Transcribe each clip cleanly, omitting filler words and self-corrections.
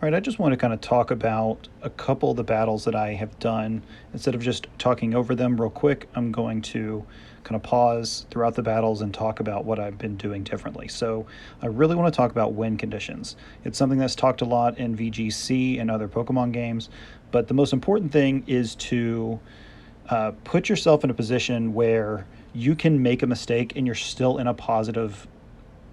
All right, I just want to kind of talk about a couple of the battles that I have done. Instead of just talking over them real quick, I'm going to kind of pause throughout the battles and talk about what I've been doing differently. So I really want to talk about win conditions. It's something that's talked a lot in VGC and other Pokemon games, but the most important thing is to put yourself in a position where you can make a mistake and you're still in a positive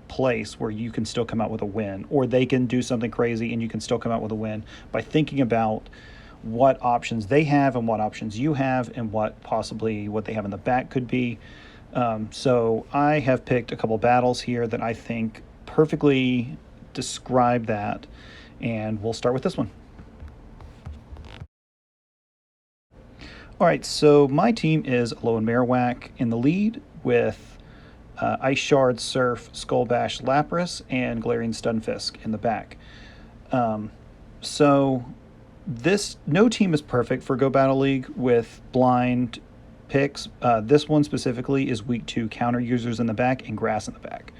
place where you can still come out with a win, or they can do something crazy and you can still come out with a win by thinking about what options they have and what options you have and what possibly what they have in the back could be. So I have picked a couple battles here that I think perfectly describe that, and we'll start with this one. All right, so my team is Alolan Marowak in the lead with Ice Shard, Surf, Skull Bash, Lapras, and Galarian Stunfisk in the back. So this no team is perfect for Go Battle League with blind picks. This one specifically is weak to counter users in the back and grass in the back.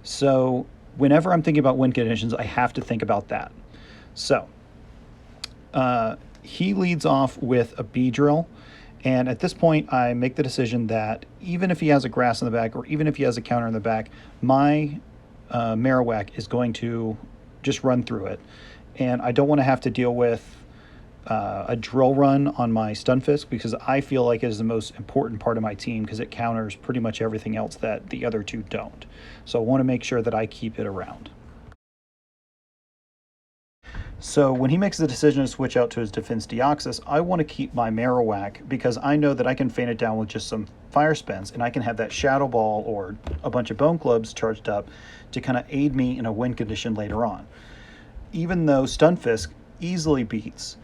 So whenever I'm thinking about win conditions, I have to think about that. So he leads off with a Beedrill. And at this point, I make the decision that even if he has a grass in the back or even if he has a counter in the back, my Marowak is going to just run through it. And I don't want to have to deal with a drill run on my Stunfisk because I feel like it is the most important part of my team because it counters pretty much everything else that the other two don't. So I want to make sure that I keep it around. So when he makes the decision to switch out to his Defense Deoxys, I want to keep my Marowak because I know that I can feint it down with just some Fire Spins and I can have that Shadow Ball or a bunch of Bone Clubs charged up to kind of aid me in a win condition later on. Even though Stunfisk easily beats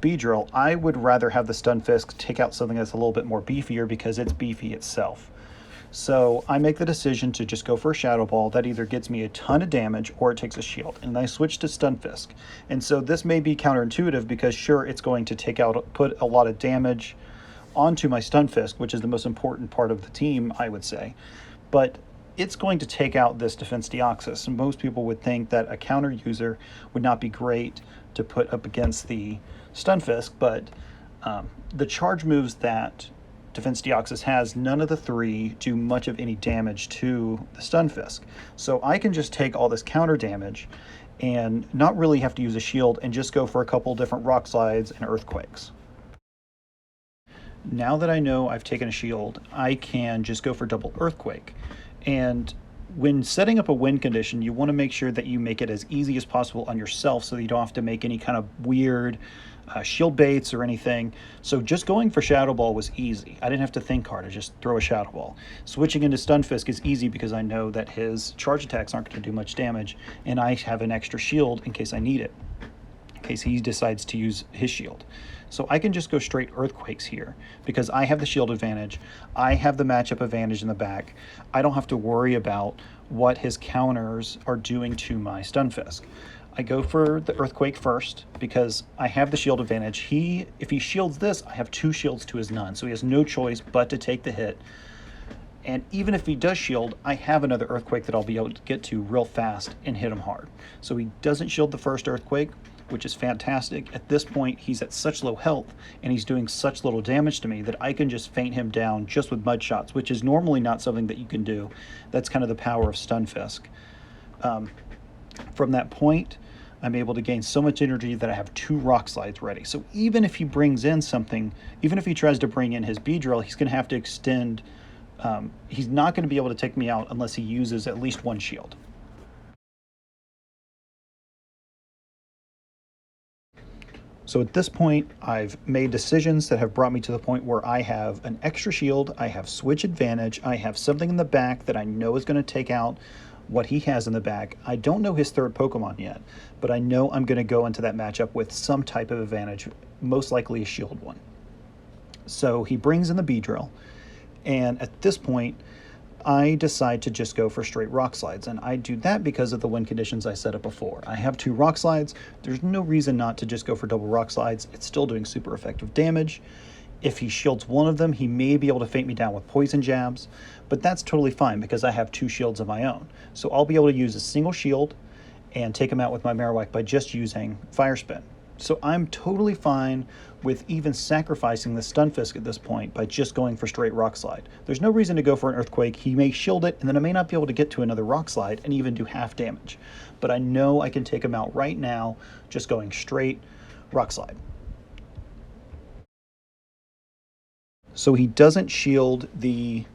Beedrill, I would rather have the Stunfisk take out something that's a little bit more beefier because it's beefy itself. So I make the decision to just go for a Shadow Ball that either gets me a ton of damage or it takes a shield. And I switch to Stunfisk. And so this may be counterintuitive because sure, it's going to put a lot of damage onto my Stunfisk, which is the most important part of the team, I would say. But it's going to take out this Defense Deoxys. And most people would think that a counter user would not be great to put up against the Stunfisk, but the charge moves that Defense Deoxys has, none of the three do much of any damage to the Stunfisk. So I can just take all this counter damage and not really have to use a shield and just go for a couple different Rock Slides and Earthquakes. Now that I know I've taken a shield, I can just go for double Earthquake. And when setting up a win condition, you want to make sure that you make it as easy as possible on yourself so that you don't have to make any kind of weird shield baits or anything. So just going for Shadow Ball was easy. I didn't have to think hard. I just throw a Shadow Ball. Switching into Stunfisk is easy because I know that his charge attacks aren't going to do much damage, and I have an extra shield in case I need it, in case he decides to use his shield. So I can just go straight Earthquakes here because I have the shield advantage. I have the matchup advantage in the back. I don't have to worry about what his counters are doing to my Stunfisk. I go for the Earthquake first because I have the shield advantage. If he shields this, I have 2 shields to his none, so he has no choice but to take the hit. And even if he does shield, I have another Earthquake that I'll be able to get to real fast and hit him hard. So he doesn't shield the first Earthquake, which is fantastic. At this point, he's at such low health and he's doing such little damage to me that I can just feint him down just with Mud Shots, which is normally not something that you can do. That's kind of the power of Stunfisk. From that point, I'm able to gain so much energy that I have 2 Rock Slides ready. So even if he brings in something, even if he tries to bring in his Beedrill, he's going to have to extend. He's not going to be able to take me out unless he uses at least 1 shield. So at this point, I've made decisions that have brought me to the point where I have an extra shield, I have switch advantage, I have something in the back that I know is going to take out what he has in the back. I don't know his third Pokemon yet, but I know I'm going to go into that matchup with some type of advantage, most likely a shield one. So he brings in the Beedrill, and at this point, I decide to just go for straight Rock Slides, and I do that because of the win conditions I set up before. I have 2 Rock Slides. There's no reason not to just go for double Rock Slides. It's still doing super effective damage. If he shields one of them, he may be able to feint me down with Poison Jabs, but that's totally fine because I have 2 shields of my own. So I'll be able to use a single shield and take him out with my Marowak by just using Fire Spin. So I'm totally fine with even sacrificing the Stunfisk at this point by just going for straight Rock Slide. There's no reason to go for an Earthquake. He may shield it, and then I may not be able to get to another Rock Slide and even do half damage. But I know I can take him out right now just going straight Rock Slide. So he doesn't shield the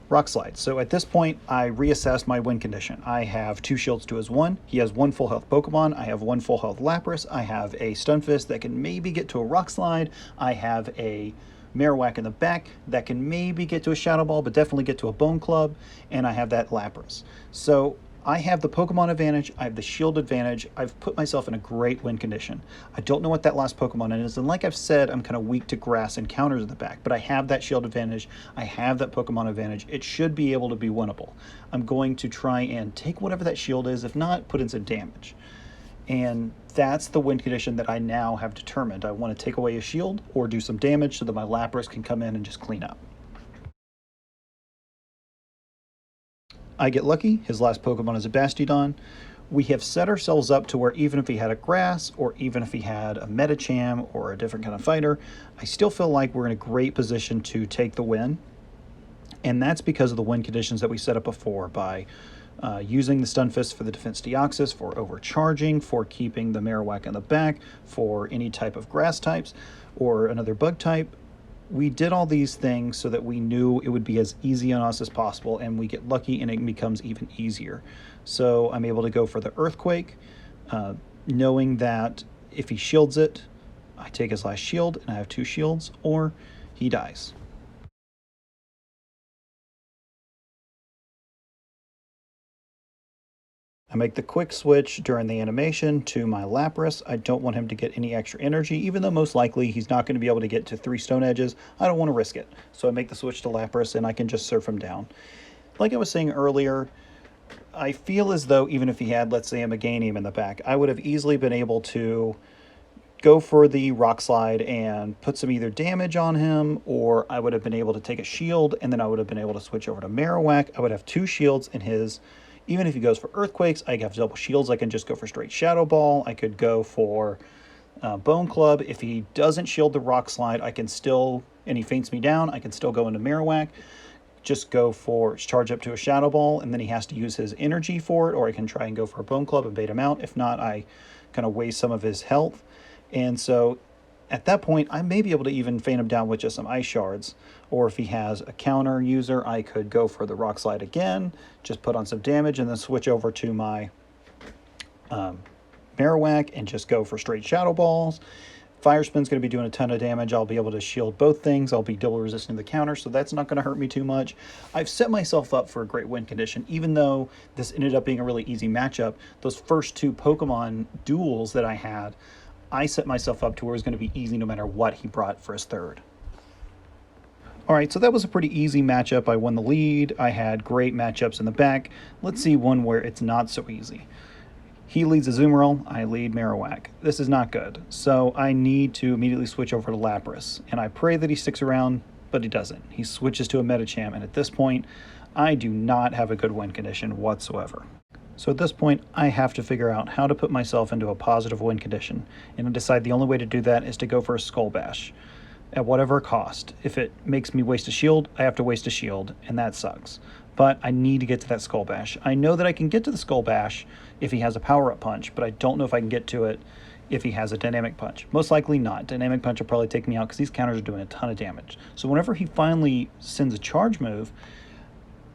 Rock Slide. So at this point, I reassess my win condition. I have 2 shields to his 1. He has 1 full health Pokemon. I have 1 full health Lapras. I have a Stunfisk that can maybe get to a Rock Slide. I have a Marowak in the back that can maybe get to a Shadow Ball, but definitely get to a Bone Club. And I have that Lapras. So I have the Pokemon advantage, I have the shield advantage, I've put myself in a great win condition. I don't know what that last Pokemon is, and like I've said, I'm kind of weak to grass and counters in the back, but I have that shield advantage, I have that Pokemon advantage, it should be able to be winnable. I'm going to try and take whatever that shield is, if not, put in some damage. And that's the win condition that I now have determined. I want to take away a shield or do some damage so that my Lapras can come in and just clean up. I get lucky, his last Pokemon is a Bastiodon. We have set ourselves up to where even if he had a Grass, or even if he had a Medicham, or a different kind of fighter, I still feel like we're in a great position to take the win. And that's because of the win conditions that we set up before by using the Stunfisk for the Defense Deoxys, for overcharging, for keeping the Marowak in the back, for any type of grass types, or another bug type. We did all these things so that we knew it would be as easy on us as possible, and we get lucky and it becomes even easier. So I'm able to go for the Earthquake, knowing that if he shields it, I take his last shield and I have 2 shields, or he dies. I make the quick switch during the animation to my Lapras. I don't want him to get any extra energy, even though most likely he's not going to be able to get to 3 Stone Edges. I don't want to risk it. So I make the switch to Lapras and I can just surf him down. Like I was saying earlier, I feel as though even if he had, let's say, a Meganium in the back, I would have easily been able to go for the Rock Slide and put some either damage on him, or I would have been able to take a shield and then I would have been able to switch over to Marowak. I would have 2 shields in his. Even if he goes for Earthquakes, I have double shields. I can just go for straight Shadow Ball. I could go for Bone Club. If he doesn't shield the Rock Slide, I can still, and he faints me down, I can still go into Marowak. Just go for charge up to a Shadow Ball, and then he has to use his energy for it, or I can try and go for a Bone Club and bait him out. If not, I kind of waste some of his health. And so at that point, I may be able to even feint him down with just some Ice Shards. Or if he has a counter user, I could go for the Rock Slide again, just put on some damage, and then switch over to my Marowak and just go for straight Shadow Balls. Fire Spin's going to be doing a ton of damage. I'll be able to shield both things. I'll be double resisting the counter, so that's not going to hurt me too much. I've set myself up for a great win condition, even though this ended up being a really easy matchup. Those first 2 Pokemon duels that I had, I set myself up to where it was going to be easy no matter what he brought for his third. All right, so that was a pretty easy matchup. I won the lead. I had great matchups in the back. Let's see one where it's not so easy. He leads Azumarill, I lead Marowak. This is not good, so I need to immediately switch over to Lapras. And I pray that he sticks around, but he doesn't. He switches to a Medicham, and at this point, I do not have a good win condition whatsoever. So at this point, I have to figure out how to put myself into a positive win condition, and I decide the only way to do that is to go for a Skull Bash. At whatever cost. If it makes me waste a shield, I have to waste a shield, and that sucks. But I need to get to that Skull Bash. I know that I can get to the Skull Bash if he has a power-up punch, but I don't know if I can get to it if he has a Dynamic Punch. Most likely not. Dynamic Punch will probably take me out because these counters are doing a ton of damage. So whenever he finally sends a charge move,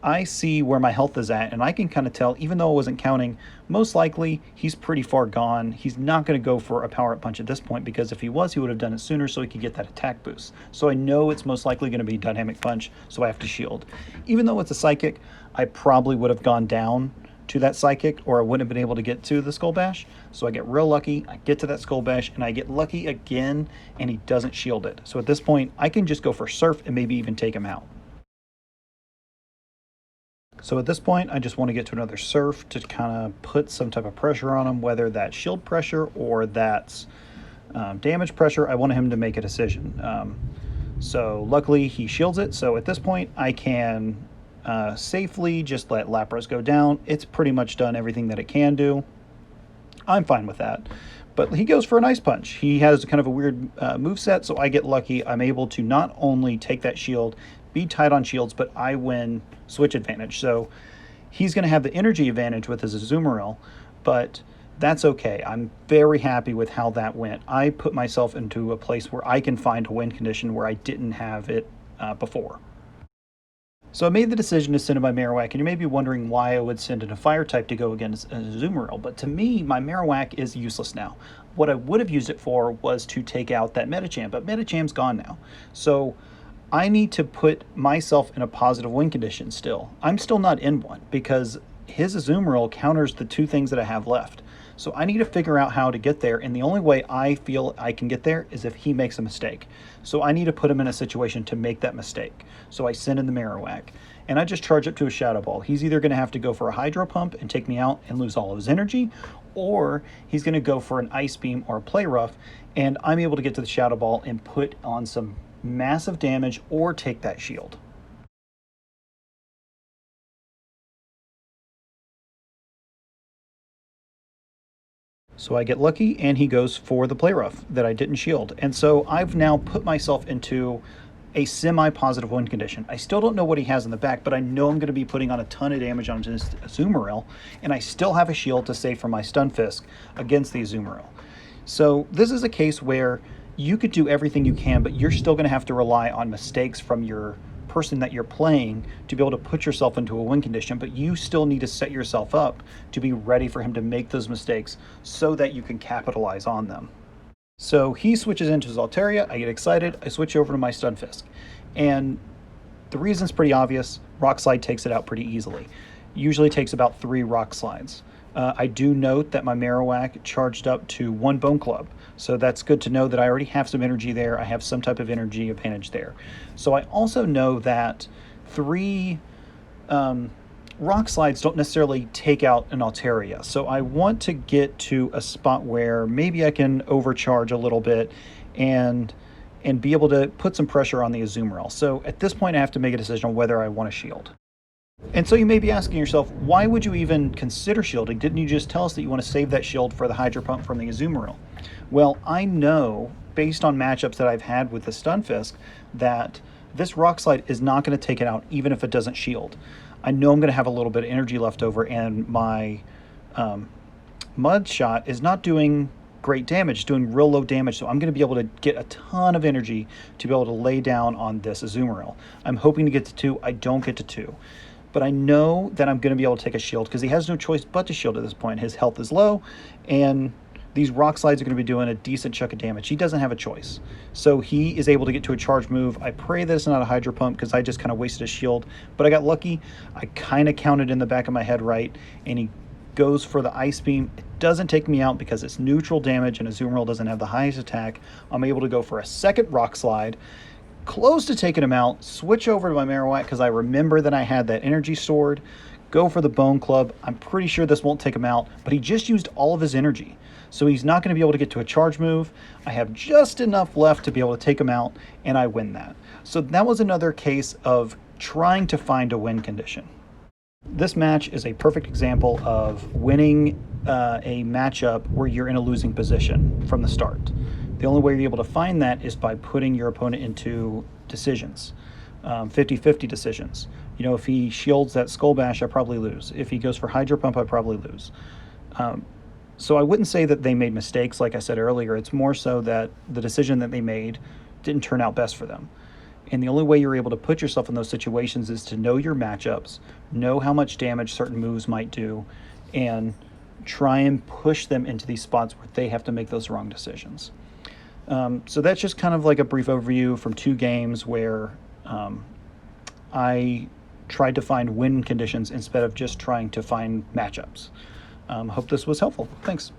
I see where my health is at, and I can kind of tell, even though I wasn't counting, most likely he's pretty far gone. He's not going to go for a power-up punch at this point, because if he was, he would have done it sooner so he could get that attack boost. So I know it's most likely going to be Dynamic Punch, so I have to shield. Even though it's a Psychic, I probably would have gone down to that Psychic, or I wouldn't have been able to get to the Skull Bash. So I get real lucky, I get to that Skull Bash, and I get lucky again, and he doesn't shield it. So at this point, I can just go for Surf and maybe even take him out. So at this point, I just want to get to another Surf to kind of put some type of pressure on him, whether that's shield pressure or that's damage pressure. I want him to make a decision. So luckily, he shields it. So at this point, I can safely just let Lapras go down. It's pretty much done everything that it can do. I'm fine with that. But he goes for an ice punch. He has kind of a weird move set, so I get lucky. I'm able to not only take that shield, be tight on shields, but I win switch advantage. So he's going to have the energy advantage with his Azumarill, but that's okay. I'm very happy with how that went. I put myself into a place where I can find a win condition where I didn't have it before. So I made the decision to send in my Marowak, and you may be wondering why I would send in a fire type to go against a Azumarill, but to me, my Marowak is useless now. What I would have used it for was to take out that Medicham, but Medicham's gone now. So I need to put myself in a positive win condition still. I'm still not in one because his Azumarill counters the two things that I have left. So I need to figure out how to get there, and the only way I feel I can get there is if he makes a mistake. So I need to put him in a situation to make that mistake. So I send in the Marowak, and I just charge up to a Shadow Ball. He's either going to have to go for a Hydro Pump and take me out and lose all of his energy, or he's going to go for an Ice Beam or a Play Rough, and I'm able to get to the Shadow Ball and put on some massive damage or take that shield. So I get lucky, and he goes for the Play Rough that I didn't shield. And so I've now put myself into a semi-positive win condition. I still don't know what he has in the back, but I know I'm going to be putting on a ton of damage on his Azumarill, and I still have a shield to save from my Stunfisk against the Azumarill. So this is a case where you could do everything you can, but you're still going to have to rely on mistakes from your person that you're playing to be able to put yourself into a win condition, but you still need to set yourself up to be ready for him to make those mistakes so that you can capitalize on them. So he switches into his Altaria, I get excited, I switch over to my Stunfisk. And the reason's pretty obvious. Rock Slide takes it out pretty easily. Usually takes about 3 Rock Slides. I do note that my Marowak charged up to 1 Bone Club, so that's good to know that I already have some energy there. I have some type of energy advantage there. So I also know that 3 Rock Slides don't necessarily take out an Altaria, so I want to get to a spot where maybe I can overcharge a little bit and be able to put some pressure on the Azumarill. So at this point I have to make a decision on whether I want to shield. And so you may be asking yourself, why would you even consider shielding? Didn't you just tell us that you want to save that shield for the Hydro Pump from the Azumarill? Well, I know, based on matchups that I've had with the Stunfisk, that this Rock Slide is not going to take it out, even if it doesn't shield. I know I'm going to have a little bit of energy left over, and my Mud Shot is not doing great damage, it's doing real low damage, so I'm going to be able to get a ton of energy to be able to lay down on this Azumarill. I'm hoping to get to 2. I don't get to 2. But I know that I'm going to be able to take a shield because he has no choice but to shield at this point. His health is low, and these Rock Slides are going to be doing a decent chunk of damage. He doesn't have a choice. So he is able to get to a charge move. I pray that it's not a Hydro Pump because I just kind of wasted a shield. But I got lucky. I kind of counted in the back of my head right, and he goes for the Ice Beam. It doesn't take me out because it's neutral damage, and Azumarill doesn't have the highest attack. I'm able to go for a second Rock Slide, close to taking him out, switch over to my Marowak because I remember that I had that energy stored, go for the Bone Club. I'm pretty sure this won't take him out, but he just used all of his energy. So he's not going to be able to get to a charge move. I have just enough left to be able to take him out, and I win that. So that was another case of trying to find a win condition. This match is a perfect example of winning a matchup where you're in a losing position from the start. The only way you're able to find that is by putting your opponent into decisions, 50-50 decisions. You know, if he shields that Skull Bash, I probably lose. If he goes for Hydro Pump, I probably lose. So I wouldn't say that they made mistakes, like I said earlier. It's more so that the decision that they made didn't turn out best for them. And the only way you're able to put yourself in those situations is to know your matchups, know how much damage certain moves might do, and try and push them into these spots where they have to make those wrong decisions. So that's just kind of like a brief overview from 2 games where I tried to find win conditions instead of just trying to find matchups. Hope this was helpful. Thanks.